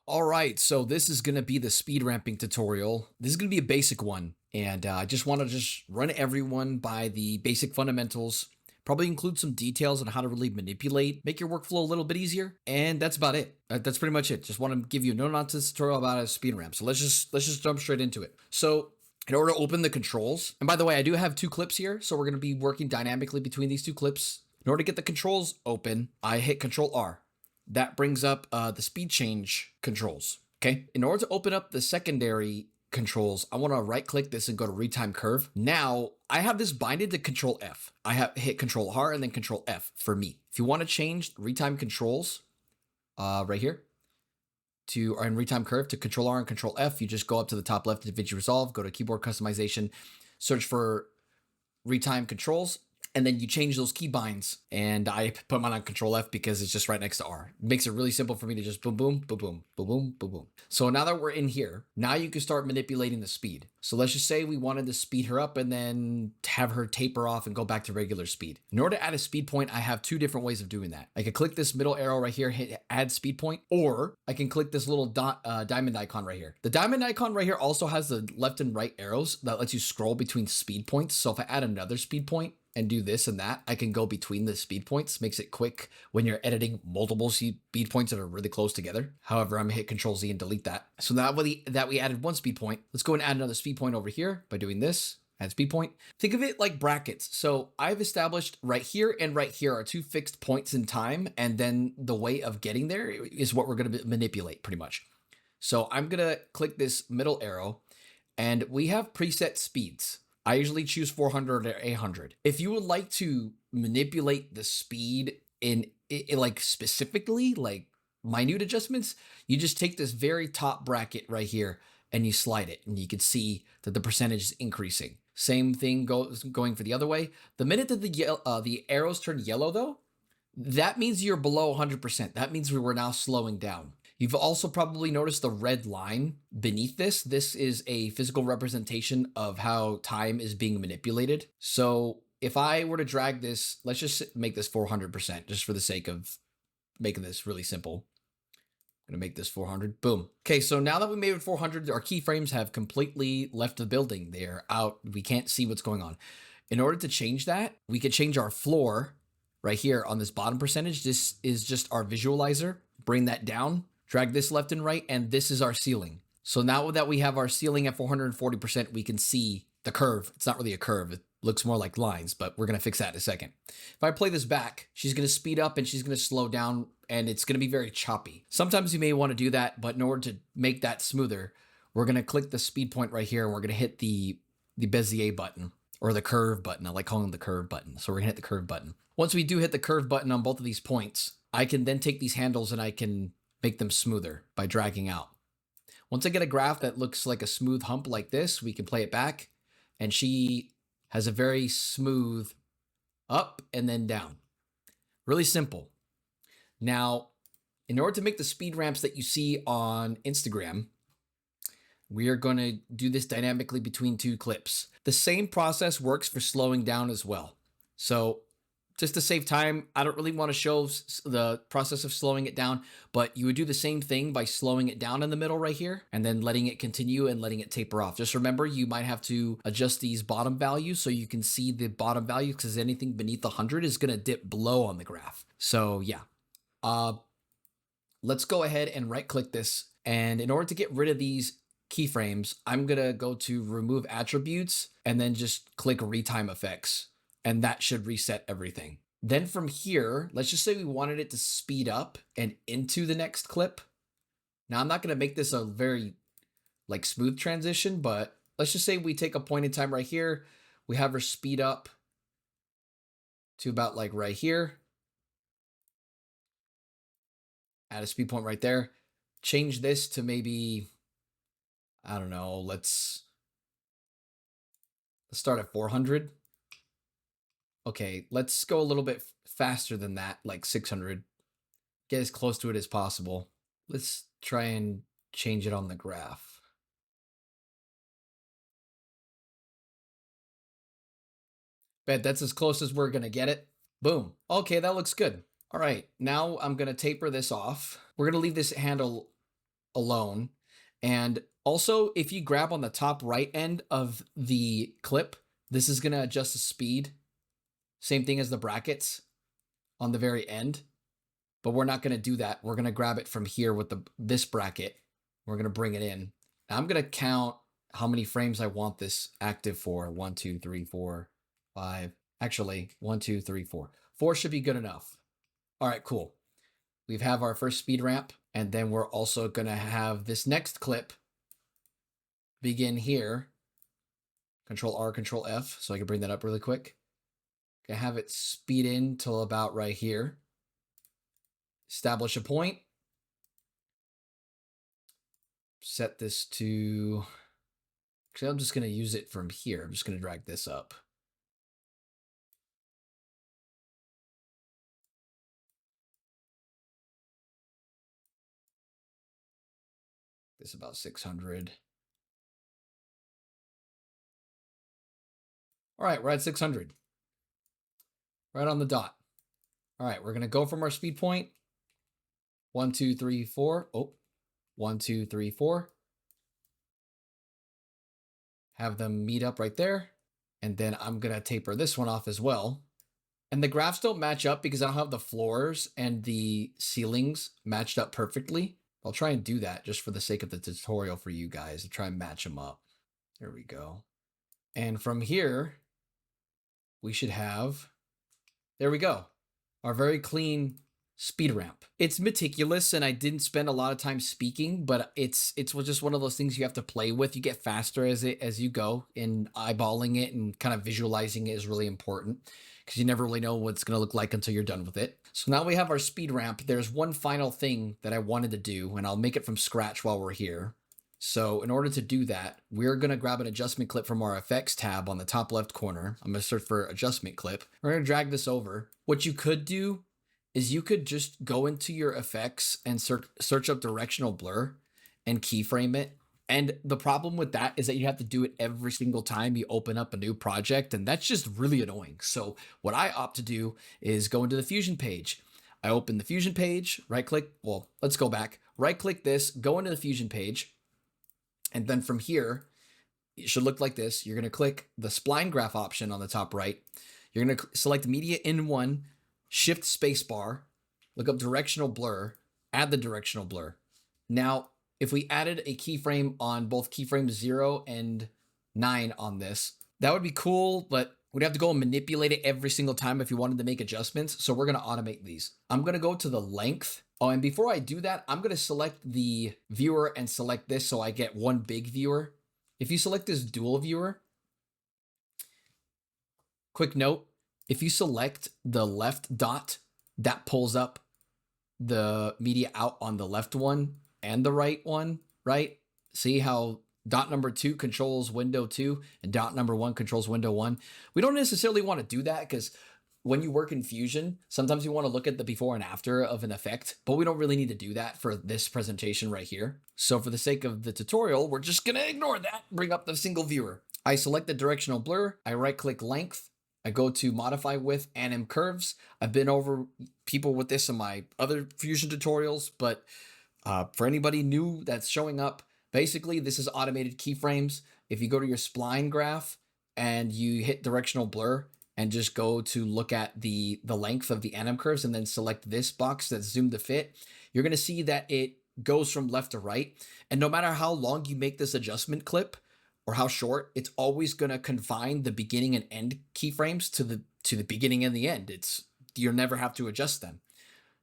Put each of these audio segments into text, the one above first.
All right, so this is going to be the speed ramping tutorial. This is going to be a basic one, and I just want to just run everyone by the basic fundamentals, probably include some details on how to really manipulate, make your workflow a little bit easier, and that's about it. That's pretty much it. Just want to give you a no-nonsense tutorial about a speed ramp. So let's just jump straight into it. So in order to open the controls, and by the way, I do have two clips here, so we're going to be working dynamically between these two clips. In order to get the controls open, I hit Control R. That brings up the speed change controls. Okay. In order to open up the secondary controls, I want to right click this and go to retime curve. Now I have this binded to Control F. I have hit Control R and then Control F for me. If you want to change retime controls right here to in retime curve to Control R and Control F, you just go up to the top left of Davinci Resolve, go to keyboard customization, search for retime controls, and then you change those key binds. And I put mine on Control F because it's just right next to R. It makes it really simple for me to just boom, boom, boom, boom, boom, boom, boom, boom. So now that we're in here, now you can start manipulating the speed. So let's just say we wanted to speed her up and then have her taper off and go back to regular speed. In order to add a speed point, I have two different ways of doing that. I can click this middle arrow right here, hit add speed point, or I can click this little diamond icon right here. The diamond icon right here also has the left and right arrows that lets you scroll between speed points. So if I add another speed point and do this and that, I can go between the speed points. Makes it quick when you're editing multiple speed points that are really close together. However, I'm gonna hit Control Z and delete that. So now that we added one speed point, let's go and add another speed point over here by doing this. Add speed point. Think of it like brackets. So I've established right here and right here are two fixed points in time, and then the way of getting there is what we're gonna manipulate pretty much. So I'm gonna click this middle arrow, and we have preset speeds. I usually choose 400 or 800. If you would like to manipulate the speed in like specifically like minute adjustments, you just take this very top bracket right here and you slide it, and you can see that the percentage is increasing. Same thing going for the other way. The minute that the arrows turn yellow though, that means you're below 100%. That means we were now slowing down. You've also probably noticed the red line beneath this. This is a physical representation of how time is being manipulated. So if I were to drag this, let's just make this 400% just for the sake of making this really simple. I'm gonna make this 400, boom. Okay, so now that we made it 400, our keyframes have completely left the building. They're out, we can't see what's going on. In order to change that, we could change our floor right here on this bottom percentage. This is just our visualizer. Bring that down, drag this left and right, and this is our ceiling. So now that we have our ceiling at 440%, we can see the curve. It's not really a curve. It looks more like lines, but we're gonna fix that in a second. If I play this back, she's gonna speed up and she's gonna slow down, and it's gonna be very choppy. Sometimes you may wanna do that, but in order to make that smoother, we're gonna click the speed point right here, and we're gonna hit the Bezier button, or the curve button. I like calling it the curve button. So we're gonna hit the curve button. Once we do hit the curve button on both of these points, I can then take these handles and I can make them smoother by dragging out. Once I get a graph that looks like a smooth hump like this, we can play it back, and she has a very smooth up and then down. Really simple. Now, in order to make the speed ramps that you see on Instagram, we are going to do this dynamically between two clips. The same process works for slowing down as well. So just to save time, I don't really want to show the process of slowing it down, but you would do the same thing by slowing it down in the middle right here and then letting it continue and letting it taper off. Just remember, you might have to adjust these bottom values so you can see the bottom value, because anything beneath 100 is going to dip below on the graph. So yeah, let's go ahead and right click this. And in order to get rid of these keyframes, I'm going to go to remove attributes and then just click retime effects. And that should reset everything. Then from here, let's just say we wanted it to speed up and into the next clip. Now I'm not going to make this a very like smooth transition, but let's just say we take a point in time right here. We have her speed up to about like right here. Add a speed point right there. Change this to maybe, I don't know, let's start at 400. Okay, let's go a little bit faster than that, like 600. Get as close to it as possible. Let's try and change it on the graph. Bet that's as close as we're gonna get it. Boom. Okay, that looks good. All right, now I'm gonna taper this off. We're gonna leave this handle alone. And also, if you grab on the top right end of the clip, this is going to adjust the speed. Same thing as the brackets on the very end. But we're not going to do that. We're going to grab it from here with this bracket. We're going to bring it in. Now I'm going to count how many frames I want this active for. 1, 2, 3, 4, 5. Actually, 1, 2, 3, 4. 4 should be good enough. All right, cool. We have our first speed ramp, and then we're also going to have this next clip begin here. Control R, Control F, so I can bring that up really quick. Gonna have it speed in till about right here. Establish a point. Set this to, actually, I'm just going to use it from here. I'm just going to drag this up. This is about 600. All right, we're at 600. Right on the dot. All right, we're going to go from our speed point. 1, 2, 3, 4. Oh, 1, 2, 3, 4. Have them meet up right there. And then I'm going to taper this one off as well. And the graphs don't match up because I don't have the floors and the ceilings matched up perfectly. I'll try and do that just for the sake of the tutorial for you guys to try and match them up. There we go. And from here, we should have, there we go, our very clean speed ramp. It's meticulous and I didn't spend a lot of time speaking, but it's just one of those things you have to play with. You get faster as you go, and eyeballing it and kind of visualizing it is really important because you never really know what it's going to look like until you're done with it. So now we have our speed ramp. There's one final thing that I wanted to do, and I'll make it from scratch while we're here. So in order to do that, we're going to grab an adjustment clip from our effects tab on the top left corner. I'm going to search for adjustment clip. We're going to drag this over. What you could do is you could just go into your effects and search up directional blur and keyframe it. And the problem with that is that you have to do it every single time you open up a new project, and that's just really annoying. So what I opt to do is go into the Fusion page. I open the Fusion page, right click, well, let's go back, right click this, go into the Fusion page, and then from here, it should look like this. You're gonna click the spline graph option on the top right. You're gonna select media in one, shift spacebar, look up directional blur, add the directional blur. Now, if we added a keyframe on both keyframe 0 and 9 on this, that would be cool, but we'd have to go and manipulate it every single time if you wanted to make adjustments. So we're going to automate these. I'm going to go to the length. Oh, and before I do that, I'm going to select the viewer and select this so I get one big viewer. If you select this dual viewer, quick note, if you select the left dot, that pulls up the media out on the left one and the right one, right? See how dot number 2 controls window 2 and dot number 1 controls window 1. We don't necessarily want to do that because when you work in Fusion, sometimes you want to look at the before and after of an effect, but we don't really need to do that for this presentation right here. So for the sake of the tutorial, we're just going to ignore that, bring up the single viewer. I select the directional blur, I right click length, I go to modify width, anim curves. I've been over people with this in my other Fusion tutorials, but for anybody new that's showing up, basically this is automated keyframes. If you go to your spline graph and you hit directional blur and just go to look at the length of the anim curves and then select this box that's zoomed to fit, you're going to see that it goes from left to right. And no matter how long you make this adjustment clip or how short, it's always going to confine the beginning and end keyframes to the beginning and the end. You'll never have to adjust them.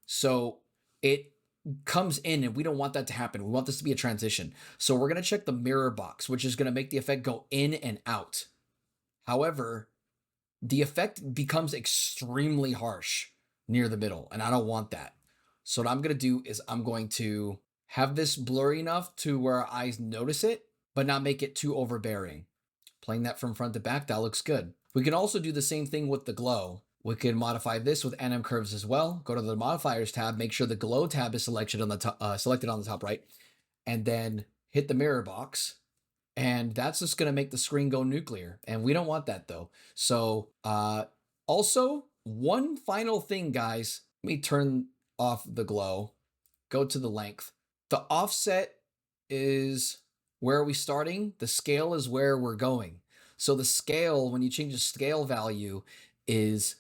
So it comes in, and we don't want that to happen. We want this to be a transition. So we're going to check the mirror box, which is going to make the effect go in and out. However, the effect becomes extremely harsh near the middle, and I don't want that. So what I'm going to do is I'm going to have this blurry enough to where our eyes notice it, but not make it too overbearing. Playing that from front to back, that looks good. We can also do the same thing with the glow. We can modify this with anim curves as well. Go to the modifiers tab, make sure the glow tab is selected on the top right, and then hit the mirror box. And that's just going to make the screen go nuclear. And we don't want that though. So also, one final thing, guys. Let me turn off the glow, go to the length. The offset is where are we starting? The scale is where we're going. So the scale, when you change the scale value, is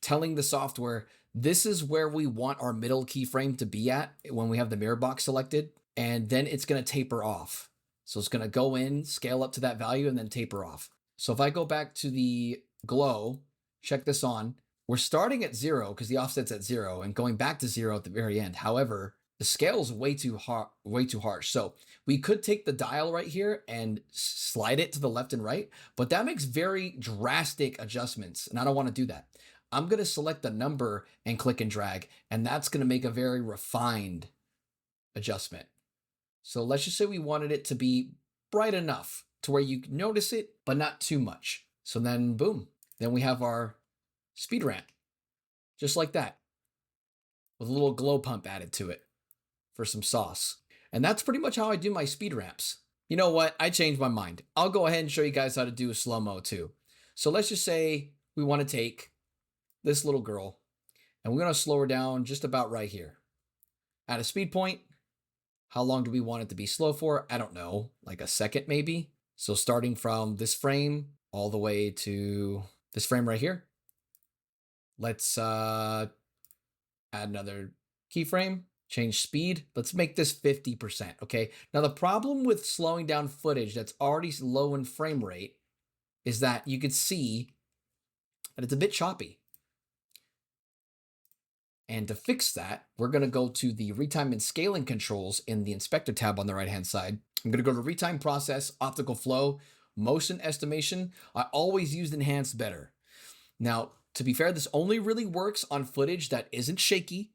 telling the software this is where we want our middle keyframe to be at when we have the mirror box selected, and then it's going to taper off. So it's going to go in, scale up to that value, and then taper off. So if I go back to the glow, check this on, we're starting at 0 because the offset's at 0 and going back to 0 at the very end. However, the scale is way too harsh. So we could take the dial right here and slide it to the left and right, but that makes very drastic adjustments, and I don't want to do that. I'm going to select the number and click and drag, and that's going to make a very refined adjustment. So let's just say we wanted it to be bright enough to where you can notice it, but not too much. So then boom, then we have our speed ramp, just like that, with a little glow pump added to it for some sauce. And that's pretty much how I do my speed ramps. You know what? I changed my mind. I'll go ahead and show you guys how to do a slow-mo too. So let's just say we want to take this little girl and we're going to slow her down just about right here. At a speed point, how long do we want it to be slow for? I don't know, like a second maybe. So starting from this frame all the way to this frame right here. Let's add another keyframe. Change speed. Let's make this 50%, okay? Now, the problem with slowing down footage that's already low in frame rate is that you can see that it's a bit choppy. And to fix that, we're going to go to the retime and scaling controls in the inspector tab on the right-hand side. I'm going to go to retime process, optical flow, motion estimation. I always used enhanced better. Now, to be fair, this only really works on footage that isn't shaky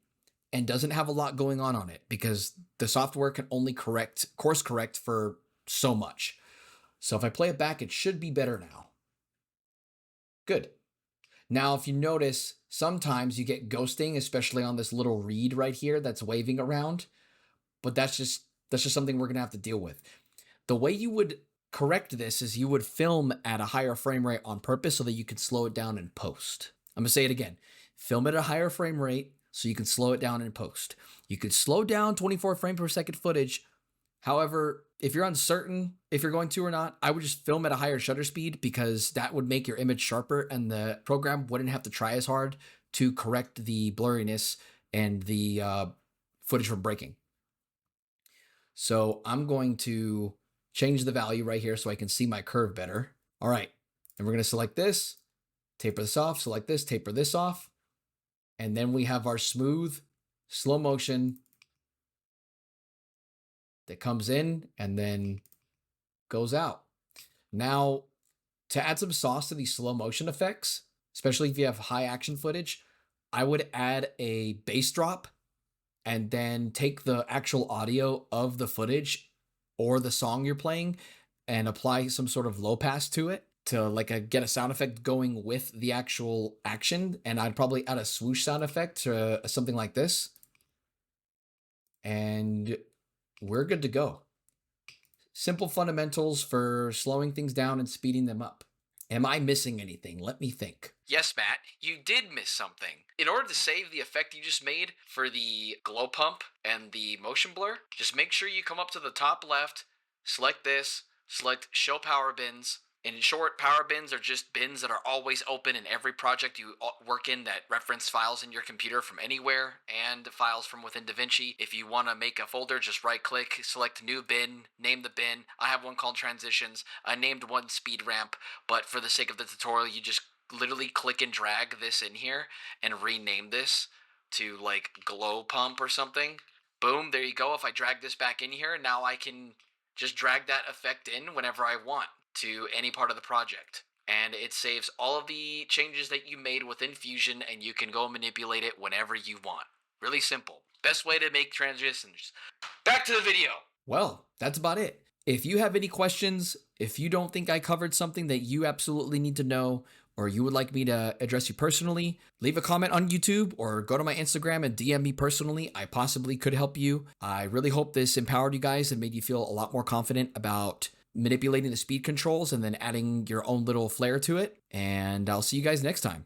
and doesn't have a lot going on it, because the software can only course correct for so much. So if I play it back, it should be better now. Good. Now, if you notice, sometimes you get ghosting, especially on this little reed right here that's waving around, but that's just something we're gonna have to deal with. The way you would correct this is you would film at a higher frame rate on purpose so that you can slow it down in post. I'm gonna say it again. Film at a higher frame rate so you can slow it down in post. You could slow down 24 frame per second footage. However, if you're uncertain if you're going to or not, I would just film at a higher shutter speed, because that would make your image sharper and the program wouldn't have to try as hard to correct the blurriness and the footage from breaking. So I'm going to change the value right here so I can see my curve better. All right, and we're going to select this, taper this off, select this, taper this off. And then we have our smooth, slow motion that comes in and then goes out. Now, to add some sauce to these slow motion effects, especially if you have high action footage, I would add a bass drop and then take the actual audio of the footage or the song you're playing and apply some sort of low pass to it to get a sound effect going with the actual action. And I'd probably add a swoosh sound effect to something like this. And we're good to go. Simple fundamentals for slowing things down and speeding them up. Am I missing anything? Let me think. Yes, Matt, you did miss something. In order to save the effect you just made for the glow pump and the motion blur, just make sure you come up to the top left, select this, select show power bins. In short, power bins are just bins that are always open in every project you work in that reference files in your computer from anywhere and files from within Davinci. If you want to make a folder, just right click, select new bin, name the bin. I have one called transitions. I named one speed ramp, but for the sake of the tutorial, you just literally click and drag this in here and rename this to glow pump or something. Boom, there you go. If I drag this back in here, now I can just drag that effect in whenever I want to any part of the project. And it saves all of the changes that you made within Fusion, and you can go manipulate it whenever you want. Really simple. Best way to make transitions. Back to the video. Well, that's about it. If you have any questions, if you don't think I covered something that you absolutely need to know, or you would like me to address you personally, leave a comment on YouTube or go to my Instagram and DM me personally. I possibly could help you. I really hope this empowered you guys and made you feel a lot more confident about manipulating the speed controls and then adding your own little flair to it. And I'll see you guys next time.